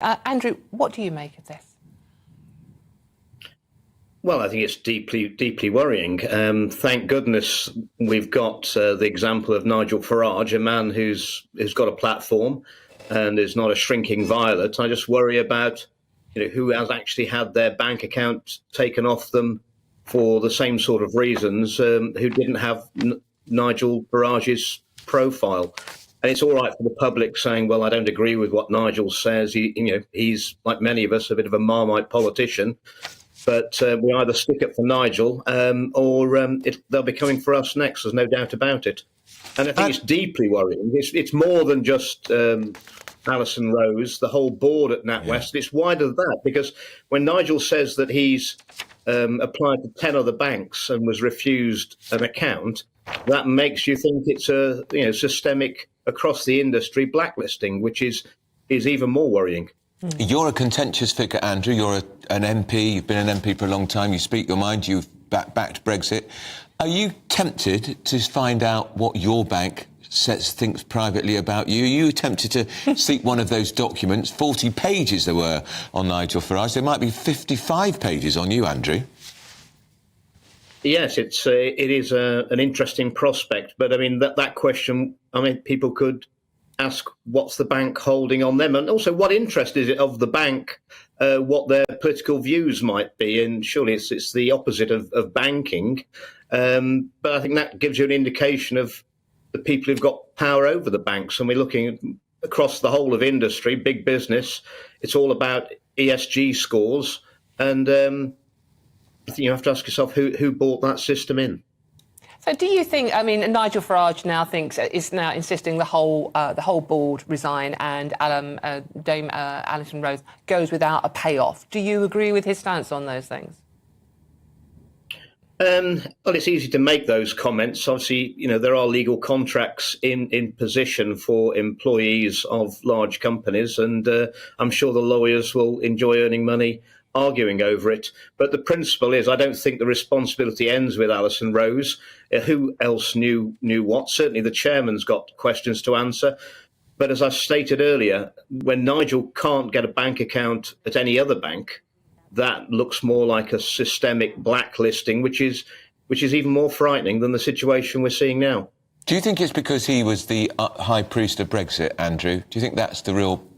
Andrew, what do you make of this? Well, I think it's deeply worrying. Thank goodness we've got the example of Nigel Farage, a man who's got a platform and is not a shrinking violet. I just worry about who has actually had their bank account taken off them for the same sort of reasons, who didn't have Nigel Farage's profile. And it's all right for the public saying, well, I don't agree with what Nigel says. He's, like many of us, a bit of a Marmite politician. But we either stick up for Nigel or they'll be coming for us next. There's no doubt about it. And I think it's deeply worrying. It's more than just Alison Rose, the whole board at NatWest. Yeah. It's wider than that, because when Nigel says that he's applied to 10 other banks and was refused an account, that makes you think it's a systemic across the industry blacklisting, which is even more worrying. You're a contentious figure, Andrew. You're an MP. You've been an MP for a long time. You speak your mind. You've backed Brexit. Are you tempted to find out what your bank thinks privately about you? Are you tempted to seek one of those documents? 40 pages there were on Nigel Farage. There might be 55 pages on you, Andrew. Yes, it is an interesting prospect. But I mean, that question, people could ask what's the bank holding on them, and also what interest is it of the bank, what their political views might be, and surely it's the opposite of banking. But I think that gives you an indication of the people who've got power over the banks, and we're looking across the whole of industry, big business. It's all about ESG scores, and you have to ask yourself who bought that system in. So do you think, Nigel Farage now is now insisting the whole board resign and Dame Alison Rose goes without a payoff. Do you agree with his stance on those things? Well, it's easy to make those comments. Obviously, there are legal contracts in position for employees of large companies, and I'm sure the lawyers will enjoy earning money arguing over it. But the principle is, I don't think the responsibility ends with Alison Rose. Who else knew what? Certainly the chairman's got questions to answer. But as I stated earlier, when Nigel can't get a bank account at any other bank, that looks more like a systemic blacklisting, which is even more frightening than the situation we're seeing now. Do you think it's because he was the high priest of Brexit, Andrew? Do you think that's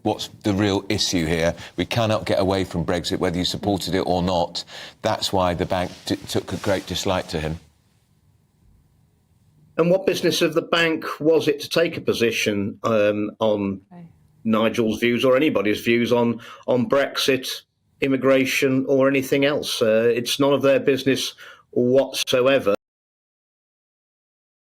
what's the real issue here? We cannot get away from Brexit, whether you supported it or not. That's why the bank took a great dislike to him. And what business of the bank was it to take a position on Nigel's views or anybody's views on Brexit, immigration or anything else? It's none of their business whatsoever.